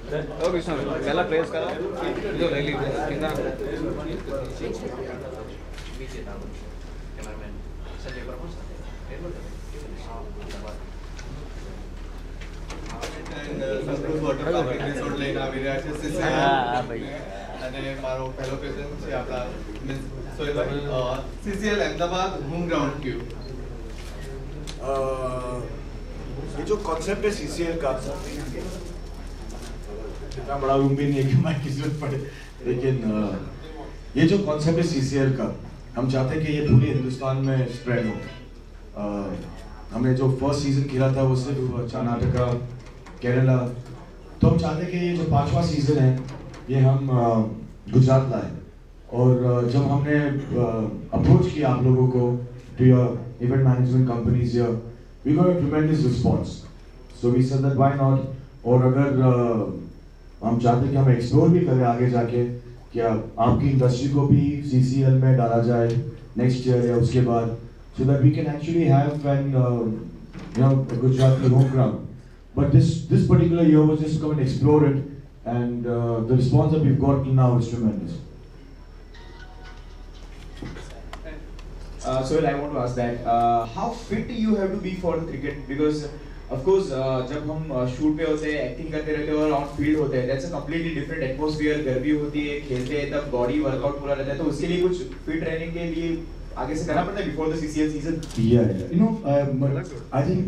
Okay Krishna ఎలా place కదా ఇది రైలీ కింద અને મારો પહેલો ક્વેશ્ચન છે આપણા સોહેલભાઈ CCL અમદાવાદ હોમ ગ્રાઉન્ડ ક્યू ये जो कॉन्सेप्ट है CCL का इतना बड़ा रूम भी नहीं है कि माइक की जरूरत पड़े, लेकिन ये जो कॉन्सेप्ट है CCL का हम चाहते हैं कि ये पूरे हिंदुस्तान में स्प्रेड हो। हमने जो फर्स्ट सीजन खेला था वो सिर्फ कर्नाटका केरला, तो हम चाहते हैं कि ये जो 5वां सीजन है ये हम गुजरात लाए। और जब हमने अप्रोच किया आप लोगों को to your event management companies here, we got a tremendous response, so we said that why not। और अगर हम चाहते हैं कि हम एक्सप्लोर भी करें आगे जाके क्या आपकी इंडस्ट्री को भी CCL में डाला जाए नेक्स्ट ईयर या उसके बाद, so that we can actually have an Gujarati home ground। But this particular year was just to come and explore it, and the response that we've got till now is tremendous। So I want to ask that how fit you have to be for cricket, because of course जब हम shoot पे होते हैं, acting करते रहते हैं और on field होते हैं, that's a completely different atmosphere, गर्मी होती है, खेलते हैं तब बॉडी वर्कआउट पूरा रहता है, तो उसके लिए कुछ फिट रहने के लिए आगे से करना पड़ता है before the CCL season। Yeah, you know, I think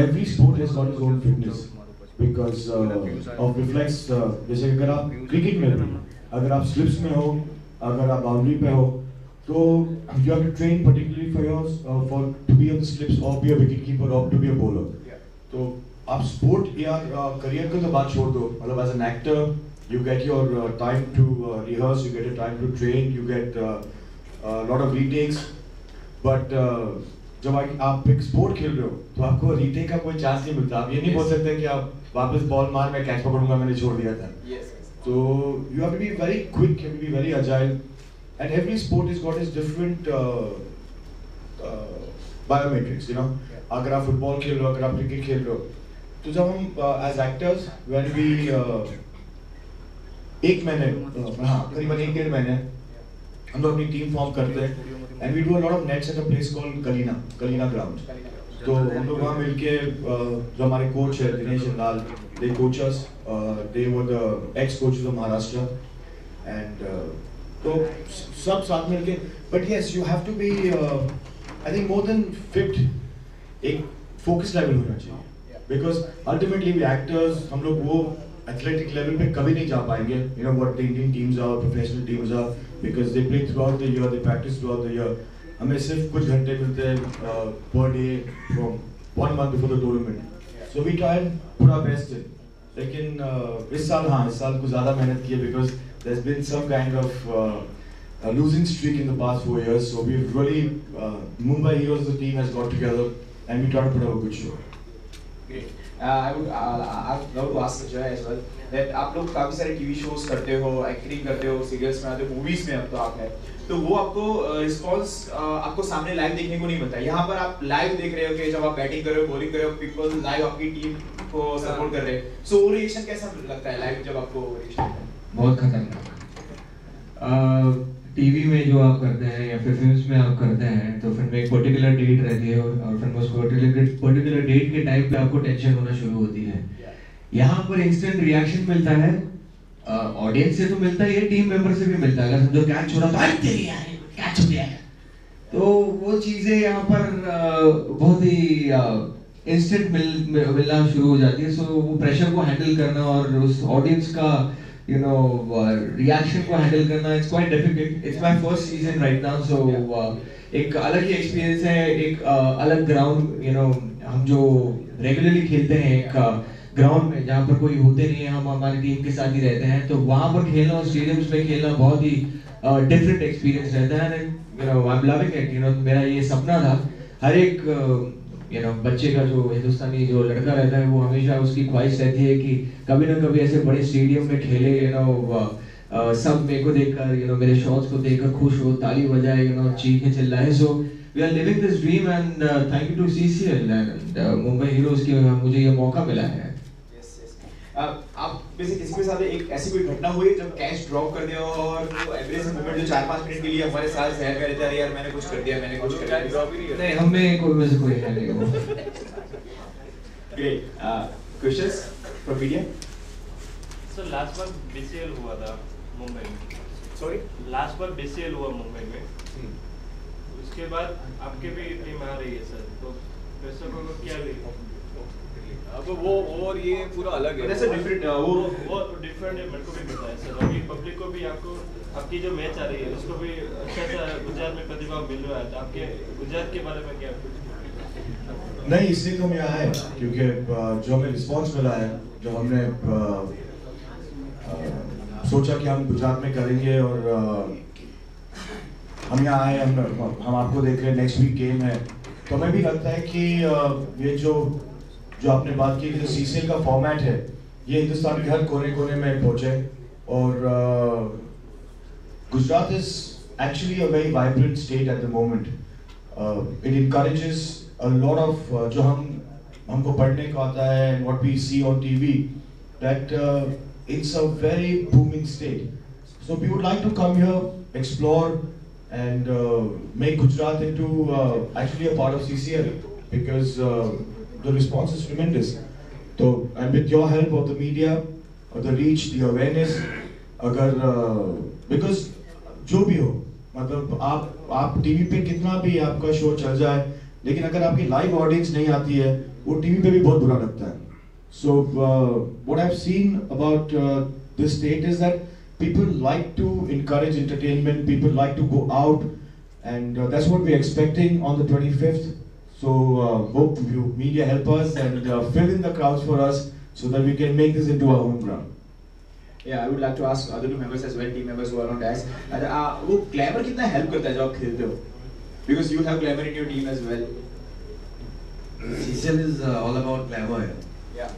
every sport has got its own fitness because of reflex। जैसे अगर आप क्रिकेट में अगर आप स्लिप्स में हो, अगर आप बाउंड्री पे हो, तो you have to train particularly for yours for to be on the slips or be a wicket keeper or to be a bowler। तो आप sport या career को तो बात छोड़ दो, मतलब as an actor you get your time to rehearse, you get your time to train, you get a lot of retakes, but जब आप एक sport खेल रहे हो तो आपको retake का कोई chance नहीं मिलता। आप ये नहीं बोल सकते कि आप वापस बॉल मार मैं कैच पकड़ूंगा मैंने छोड़ दिया था। तो you have to be very quick, you have to be very agile, and every sport has got its different biometrics, you know। अगर आप फुटबॉल खेल रहे हो, अगर आप क्रिकेट खेल रहे हो, तो जब हम as actors when we एक महीने करीबन 1-1.5 महीने हम लोग अपनी टीम फॉर्म करते हैं and we do a lot of nets at a place called Kalina ground। तो हम लोग वहाँ मिलके जो हमारे कोच है Dinesh Lal, they coach us, they were the ex coaches of Maharashtra, and तो सब साथ मिलके, but yes you have to be I think more than fit, एक focus level होना चाहिए, because ultimately we actors हम लोग वो athletic level पे कभी नहीं जा पाएंगे, you know what the Indian teams are, professional teams are, because they play throughout the year, they practice throughout the year। हमें सिर्फ कुछ घंटे मिलते हैं per day from 1 month before the tournament, so we try and put our best in। लेकिन इस साल कुछ ज़्यादा मेहनत की है because there's been some kind of a losing streak in the past 4 years, so we've really Mumbai Heroes as a team has got together and we try to put up a good show। Great। I would love to ask Joy as well that आप लोग काफी सारे TV shows करते हो, acting करते हो, serials में आते हो, मूवीज में अब तो आप है, तो वो आपको रिस्पॉन्स आपको सामने लाइव देखने को नहीं मिलता। यहाँ पर आप लाइव देख रहे हो कि जब आप बैटिंग कर रहे हो, बॉलिंग कर रहे हो, पीपल लाइव आपकी टीम को सपोर्ट कर रहे हैं, सो वो रिएक्शन कैसा लगता है लाइव जब आपको रिएक्शन? बहुत खतरनाक। टीवी में जो आप करते हैं या फिर फिल्म्स में आप करते हैं तो फिल्म में एक पर्टिकुलर डेट रहती है और फिल्म उस पर्टिकुलर डेट के टाइम पे आपको टेंशन होना शुरू होती है। यहाँ पर इंस्टेंट रिएक्शन मिलता है, ऑडियंस से तो मिलता ही है, टीम मेंबर से भी मिलता है। अगर समझो कैच छोड़ा तो तेरी यार कैच हो गया, तो वो चीजें यहाँ पर बहुत ही इंस्टेंट मिलना शुरू हो जाती है। सो वो प्रेशर को हैंडल करना और उस ऑडियंस का रिएक्शन को हैंडल करना, it's quite difficult. It's my first season right now, so एक अलग ही एक्सपीरियंस है, एक अलग ग्राउंड, हम जो रेगुलरली खेलते हैं एक ग्राउंड में जहाँ पर कोई होते नहीं है, हम हमारी टीम के साथ ही रहते हैं, तो वहाँ पर खेलना और स्टेडियम्स में खेलना बहुत ही डिफरेंट एक्सपीरियंस रहता है। And I am loving it. मेरा ये सपना था, हर एक बच्चे का जो हिंदुस्तानी जो लड़का रहता है वो हमेशा उसकी ख्वाहिश रहती है कि कभी ना कभी ऐसे बड़े स्टेडियम में खेले, सब मेरे को देखकर मेरे शॉट्स को देखकर खुश हो, ताली बजाए, चीखें चिल्लाए। So we are living this dream and thank you to CCL and Mumbai heroes की मुझे ये मौका मिला है। आप में से किसी के साथ एक ऐसी कोई घटना हुई है जब कैश ड्रॉप कर दिया हो और वो एम्ब्रेसिंग मोमेंट जो 4-5 मिनट के लिए हमारे साथ शहर में रहते हैं, यार मैंने कुछ कर दिया, मैंने कुछ कर दिया, ड्रॉप ही नहीं नहीं, हम में कोई वैसे कोई है नहीं वो। Great. Questions from media? Sir last bar BCL हुआ था मुंबई में। सॉरी? लास्ट बार बीसीएल हुआ मुंबई में। उसके बाद आपके भी टीम आ रही है सर, तो दर्शकों को क्या लगे? अब वो और ये पूरा अलग है। वैसे डिफरेंट वो डिफरेंट है, मेरे को भी पता है सर। अभी पब्लिक को भी आपको आपकी जो मैच आ रही है उसको भी अच्छा सा गुजरात में प्रतिभाग मिल रहा है, तो आपके गुजरात के बारे में क्या? नहीं, इसलिए तो हम यहाँ आए क्योंकि जो हमें रिस्पांस मिला है, जो हमने सोचा कि हम गुजरात में करेंगे और हम यहाँ आए, हम आपको देख रहे हैं, नेक्स्ट वीक गेम है, तो हमें भी लगता है कि ये जो आपने बात की कि जो सीसीएल का फॉर्मेट है ये हिंदुस्तान के हर कोने कोने में पहुंचे और Gujarat is actually a very vibrant state at the moment. It encourages a lot of जो हमको पढ़ने को आता है and what we see on TV, that it's a very booming state. So we would like to come here, explore and make Gujarat into actually a part of CCL because the response is tremendous. So, and with your help of the media, the reach, the awareness, because जो भी हो, मतलब आप TV पे कितना भी आपका show चल जाए, लेकिन अगर आपकी लाइव ऑडियंस नहीं आती है, वो टीवी पे भी बहुत बुरा लगता है. So what I've seen about this state is that people like to encourage entertainment, people like to go out, and that's what we're expecting on the 25th. So hope you media help us and fill in the crowds for us so that we can make this into our home ground. Yeah, I would like to ask other two members as well, team members who are on desk. वो glamour कितना help करता है जब आप खेलते हो? Because you have glamour in your team as well. CCL is all about glamour. Yeah.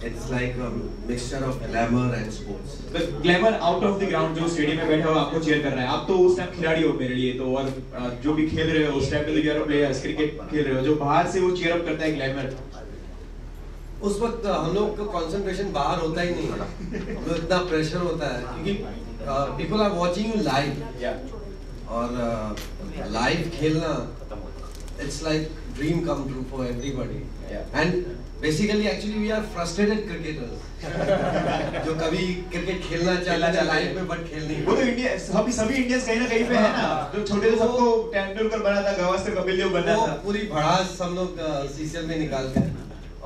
It's like a mixture of glamour and sports. The glamour out of the ground, जो stadium में बैठा हो आपको चीयर कर रहा है, आप तो उस टाइम खिलाड़ी हो मेरे लिए, तो और जो भी खेल रहे हो उस टाइम पे तो यूर प्लेयर्स क्रिकेट खेल रहे हो, जो बाहर से वो चीयर अप करता है ग्लैमर, उस वक्त हम लोग का कंसंट्रेशन बाहर होता ही नहीं है, तो इतना प्रेशर होता है क्योंकि people are watching you live. और लाइव खेलना it's like dream come true for everybody. And basically actually we are frustrated cricketers जो कभी क्रिकेट खेलना चाहते हैं लाइफ में बट खेल नहीं. वो तो इंडिया सभी इंडियंस कहीं ना कहीं पे है ना, जो छोटे से सबको तेंदुलकर बना था, गावस्कर, कपिल देव बनना था, पूरी भड़ास हम लोग सीसीएल में निकालते हैं.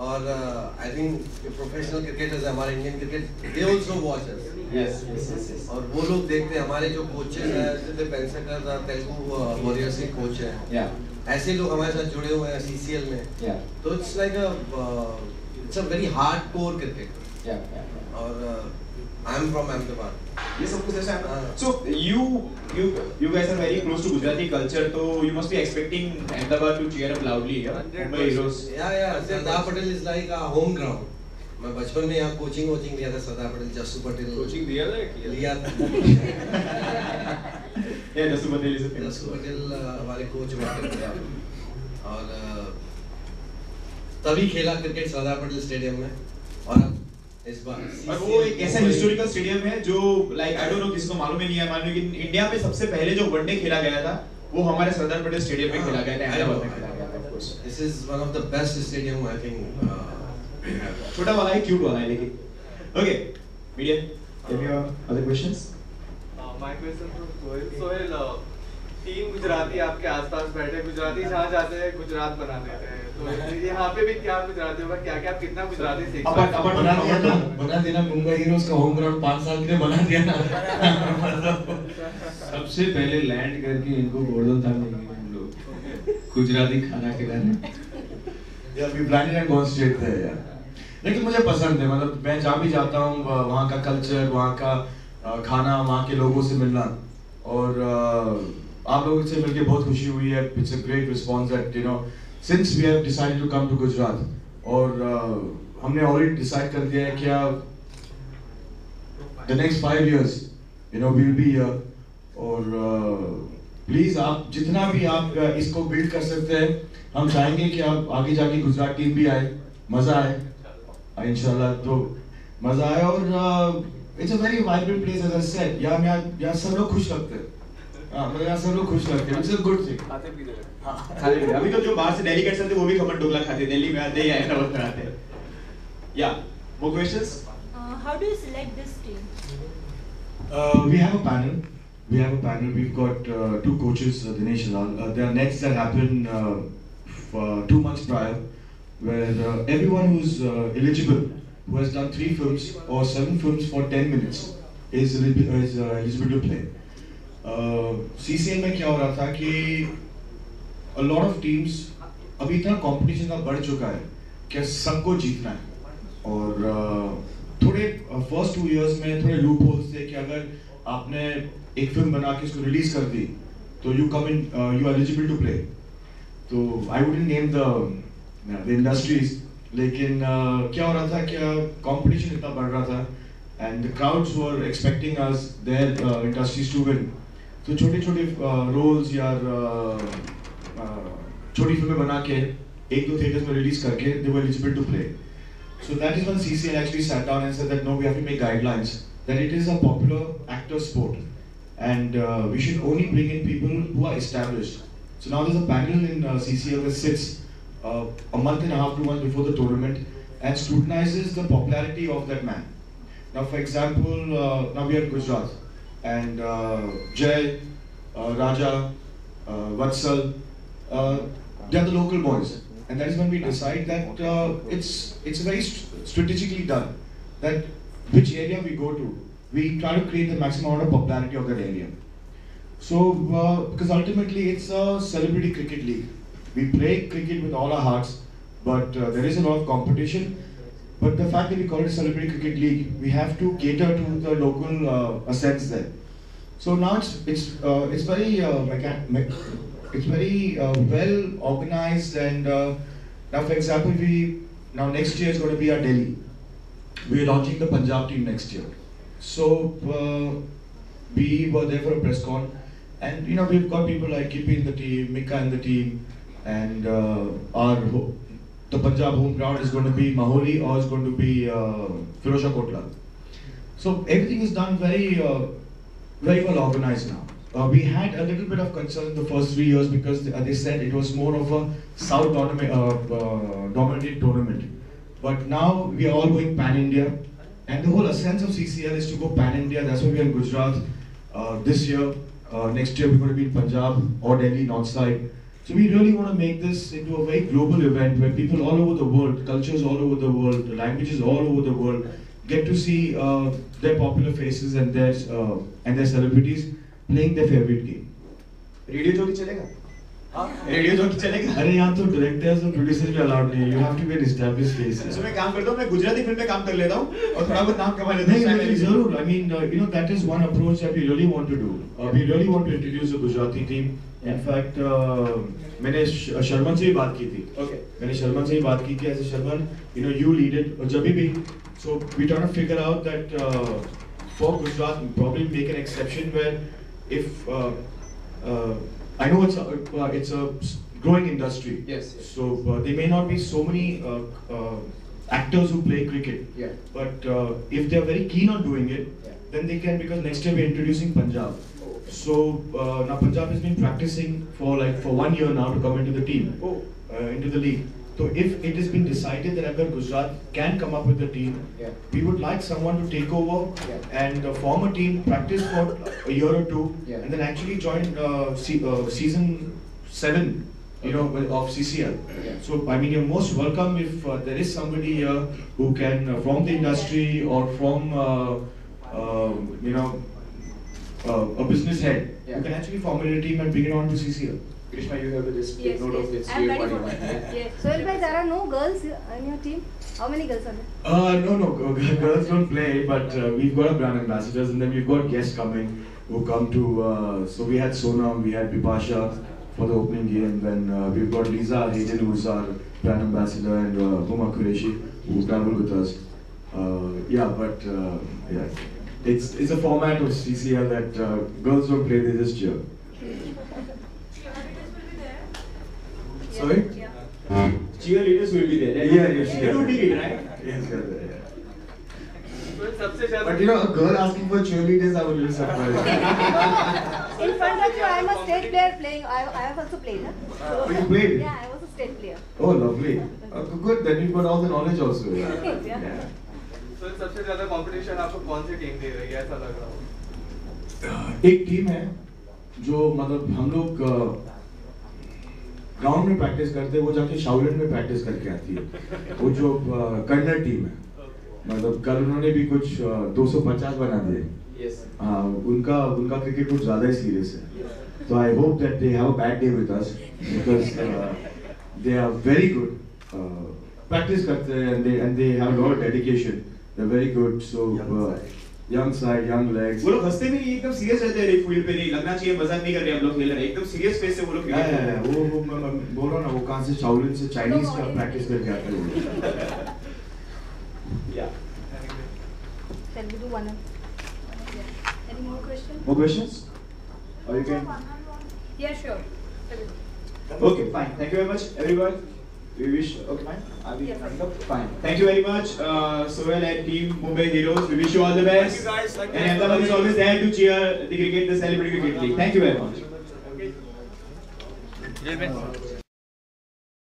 और आई थिंक प्रोफेशनल क्रिकेटर्स हमारे Indian cricket they also watch us. yes. और वो लोग देखते हैं हमारे जो कोचेस हैं, जैसे पेंसेकर तेलुगु वॉरियर्स के कोच हैं, ऐसे लोग हमारे साथ जुड़े हुए हैं सीसीएल में. तो it's like it's a very hard core cricket. और आई एम फ्रॉम अहमदाबाद. ये सब कुछ ऐसा है. So you guys are very close to Gujarati culture, so you must be expecting Ahmedabad to cheer up loudly. Mumbai Heroes. Yeah. Sardar Patel is like a home ground. मैं बचपन में यहाँ कोचिंग लिया था सरदार पटेल, जस्सू पटेल कोचिंग दिया था लिया था. जस्सू पटेल हमारे कोच हुआ थे. और तभी खेला क्रिकेट सरदार पटेल स्टेडियम में. और अब इस बार और वो एक ऐसा हिस्टोरिकल स्टेडियम है जो लाइक आई डोंट नो किसको मालूम ही नहीं है, मालूम लेकिन इंडिया में सबसे पहले जो वनडे खेला गया था वो हमारे सरदार पटेल स्टेडियम में खेला गया था, अहमदाबाद में खेला गया था. Of course this is one of the best stadium I think. छोटा वाला है, क्यूट वाला है, लेकिन okay. Media, have you other questions? My question for Sohail. Team Gujarati आपके आसपास बैठे, गुजराती जहाँ जाते हैं गुजरात बना देते हैं, तो यहाँ पे भी क्या गुजराती होगा, क्या आप कितना गुजराती सीख सकते हैं? बना देना मुंबई हीरोज का होम ग्राउंड 5 साल के लिए बना दिया ना. सबसे पहले लैंड करके इनको गोल्डन था देंगे हम लोग, गुजराती खाना खिलाने. यार we planning and gone straight थे यार. लेकिन मुझे पसंद है, मतलब मैं जहाँ भी जाता हूँ वहाँ का कल्चर, वहाँ का खाना, वहाँ के लोगों से मिलना, और आप लोगों से मिलके बहुत खुशी हुई है. It's a great response that you know since we have decided to come to Gujarat. और हमने ऑलरेडी डिसाइड कर दिया है कि the next 5 years you know we will be here. और प्लीज आप जितना भी आप इसको बिल्ड कर सकते हैं, हम चाहेंगे कि आप आगे जाके गुजरात टीम भी आए, मजा आए. इंशाल्लाह तो मजा आया और it's a very vibrant place as I said यहाँ सब लोग खुश लगते हैं हाँ मतलब यहाँ सब लोग खुश लगते हैं इट्स अ गुड थिंग खाते पीते हैं। हाँ खाली नहीं। अभी तो जो बाहर से डेलीगेट्स आते हैं वो भी खमन ढोकला खाते हैं, दिल्ली में आते हैं या हैदराबाद में आते हैं। या more questions? How do you select this team? We have a panel. We've got two coaches, Dinesh and Lal. There are nets that happen for 2 months prior, where everyone who's eligible, who has done 3 films or 7 films for 10 minutes, is eligible to play. CCL में क्या हो रहा था कि a lot of teams अभी इतना competition का बढ़ चुका है कि सबको जीतना है और थोड़े फर्स्ट 2 years में थोड़े लूप होल्स थे कि अगर आपने एक फिल्म बना के उसको रिलीज कर दी तो you come in you are eligible to play. तो I wouldn't name the industries लेकिन क्या हो रहा था कि कंपटीशन इतना बढ़ रहा था and the crowds were expecting us there industries to win. तो छोटे छोटे रोल्स या छोटी फिल्में बना के 1-2 थिएटर्स में रिलीज करके they were eligible to play. So that is when CCL actually sat down and said that no, we have to make guidelines that it is a popular actor sport and we should only bring in people who are established. So now there's a panel in CCL that sits a month and a half, 2 months before the tournament and scrutinizes the popularity of that man. Now for example, now we are in Gujarat and Jay, Raja, Vatsal, they are the local boys. And that is when we decide that it's very strategically done. That which area we go to, we try to create the maximum amount of popularity of that area. So because ultimately it's a celebrity cricket league. We play cricket with all our hearts, but there is a lot of competition. But the fact that we call it a celebrity cricket league, we have to cater to the local assets there. So now it's very it's very well organized and now for example now next year is going to be our Delhi. We are launching the Punjab team next year. So we were there for a press con and we've got people like Kippy in the team, Mika in the team and the Punjab home ground is going to be Maholi or is going to be Firozshah Kotla. So everything is done very well organized now. We had a little bit of concern the first 3 years because they said it was more of a South dominated tournament. But now we are all going pan-India and the whole essence of CCL is to go pan-India. That's why we are in Gujarat this year. Next year we're going to be in Punjab or Delhi, north side. So we really want to make this into a very global event where people all over the world, cultures all over the world, languages all over the world get to see their popular faces and their celebrities playing their favorite game. Radio jockey चलेगा? हाँ radio jockey चलेगा? अरे यहाँ तो directors और producers भी allowed नहीं है. You have to be an established face. तो मैं काम करता हूँ, मैं गुजराती फिल्म में काम कर लेता हूँ और थोड़ा बहुत नाम कमा लेता हूँ. नहीं जरूर. I mean that is one approach that we really want to do. We really want to introduce a Gujarati team. In fact मैंने शर्मन से भी बात की थी. Okay. मैंने शर्मन से भी बात की थी ऐसे शर्मन you lead it और जब भी so we trying to figure out that for Gujarat probably make an exception where if I know it's a growing industry. Yes. So there may not be so many actors who play cricket. Yeah. But if they are very keen on doing it, then they can, because next year we are introducing Punjab. So now Punjab has been practicing for 1 year now to come into the team, into the league. So if it has been decided that agar Gujarat can come up with a team, we would like someone to take over and form a team, practice for a year or two, and then actually join season 7, of CCL. So I mean, you're most welcome if there is somebody here who can, from the industry or from a business head, who can actually formulate a team and bring it on to CCL. Krishna, you have to just take Yes, note of this. I'm ready for it. Yes. Sohail bhai, there are no girls in your team. How many girls are there? No, girls don't play, but we've got a brand ambassadors, and then we've got guests coming who come to. So we had Sonam, we had Bipasha for the opening game, then we've got Lisa Hayden, who's our brand ambassador, and Huma Qureshi, who's traveled with us. It's a format of CCL that girls don't play; they just cheer. Sorry? Cheerleaders will be there. Yeah, They do dig it, right? Experience करते हैं। सबसे ज्यादा But you know, a girl asking for cheerleaders, I would be surprised. In front of you, I am a state player playing. I have also played. Huh? Oh, you played? Yeah, I was a state player. Oh, lovely. Good. Then you've got all the knowledge also. Yeah. तो सबसे ज्यादा competition आपको कौन सी team दे रही है ऐसा लग रहा हो? एक टीम है जो मतलब हम लोग ग्राउंड में प्रैक्टिस करते हैं, वो जाके शाओलिन में प्रैक्टिस करके आती है। वो जो कन्नड़ टीम है, मतलब कल उन्होंने भी कुछ 250 बना दिए। Yes. उनका क्रिकेट कुछ ज्यादा ही सीरियस है। तो I hope that they have a bad day with us because they are very good, practice करते हैं and they have a lot of dedication, they are very good. So young side, young legs, वो लोग हंसते भी नहीं, एकदम serious रहते हैं फील्ड पे, नहीं लगना चाहिए मजाक नहीं कर रहे हम लोग खेल रहे हैं, एकदम सीरियस फेस से वो लोग खेल रहे हैं। वो बोल रहा ना, वो कहां से शाओलिन से चाइनीज का प्रैक्टिस करके आते हैं। या Shall we do one? Any more questions? More questions? Or you can. Yeah, sure. Okay, fine. Thank you very much, everyone. We wish. Okay, fine. Are we running up? Fine. Thank you very much, Sohail and team Mumbai Heroes. We wish you all the best. Thank you guys. Thank you. And Ahmedabad is always there to cheer the cricket, the celebrity cricket league. Thank you very much. Okay.